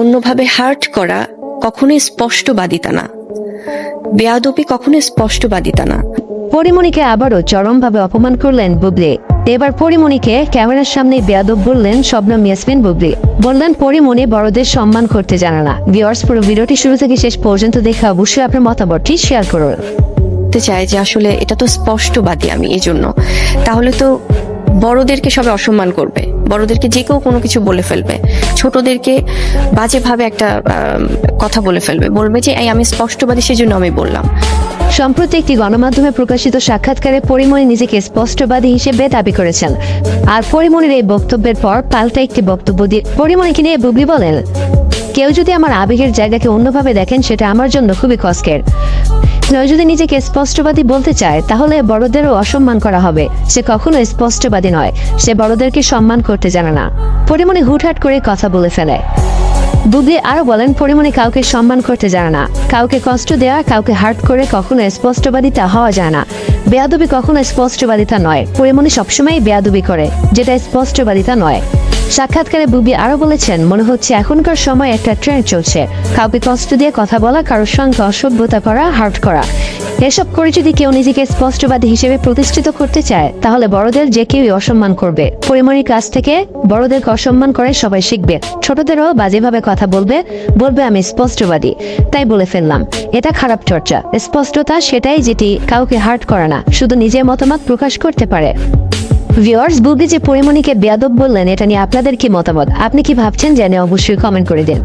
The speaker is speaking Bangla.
অন্যভাবে হার্ট করা কখনোই স্পষ্টবাদিতা না, বেয়াদবি কখনোই স্পষ্টবাদিতা না। পরিমণিকে আবারও চরমভাবে অপমান করলেন বুবলি। এবার পরিমণিকে ক্যামেরার সামনে বেয়াদব বললেন শবনম ইয়াসমিন বুবলি। বললেন পরিমণি বড়দের সম্মান করতে জানে না। ভিউয়ার্স, পুরো ভিডিওটি শুরু থেকে শেষ পর্যন্ত দেখে অবশ্যই আপনার মতামতটি শেয়ার করুন। চাই যে আসলে এটা তো স্পষ্টবাদী আমি, এই জন্য তাহলে তো বড়দেরকে সবাই অসম্মান করবে, বড়দেরকে যে কেউ কোনো কিছু বলে ফেলবে, ছোটদেরকে বাজেভাবে একটা কথা বলে ফেলবে, বলবে যে এই আমি স্পষ্টবাদী সেজন্য আমি বললাম। সম্প্রতি একটি গণমাধ্যমে প্রকাশিত সাক্ষাৎকারে পরিমণি নিজেকে স্পষ্টবাদী হিসেবে দাবি করেছেন। আর পরিমণির এই বক্তব্যের পর পাল্টা একটি বক্তব্য দিয়ে পরিমণিকে নিয়ে বুবলি বলেন, কেউ যদি আমার আবেগের জায়গাকে অন্যভাবে দেখেন সেটা আমার জন্য খুবই কষ্টের। কেউ যদি নিজেকে স্পষ্টবাদী বলতে চায় তাহলে বড়দেরও অসম্মান করা হবে। সে কখনো স্পষ্টবাদী নয়, সে বড়দেরকে সম্মান করতে জানে না। পরিমণি হুটহাট করে কথা বলে ফেলে। বুবলি আরো বলেন, পরিমণি কাউকে সম্মান করতে জানে না, কাউকে কষ্ট দেওয়া, কাউকে হার্ট করে কখনো স্পষ্টবাদিতা হওয়া যায় না। বেয়াদবি কখনো স্পষ্টবাদিতা নয়। পরিমণি সবসময় বেয়াদবি করে, যেটা স্পষ্টবাদিতা নয়। সাক্ষাৎকারে বুবলি আরো বলেছেন, মনে হচ্ছে এখনকার সময় একটা ট্রেন্ড চলছে, কাউকে কষ্ট দিয়ে কথা বলা, কারোর সঙ্গে অসভ্যতা করা, হার্ট করা। এসব করে যদি কেউ নিজেকে স্পষ্টবাদী হিসেবে প্রতিষ্ঠিত করতে চায় তাহলে বড়দের যে কেউই অসম্মান করবে। পরিমণির কাছ থেকে বড়দেরকে অসম্মান করে সবাই শিখবে, ছোটদেরও বাজেভাবে কথা বলবে, বলবে আমি স্পষ্টবাদী, তাই বলে ফেললাম। এটা খারাপ চর্চা। স্পষ্টতা সেটাই যেটি কাউকে হার্ট করে না, শুধু নিজের মতামত প্রকাশ করতে পারে। ভিউয়ার্স, বুবলি যে পরিমণিকে বেয়াদব বললেন এটা নিয়ে আপনাদের কি মতামত? আপনি কি ভাবছেন জানিয়ে অবশ্যই কমেন্ট করে দিন।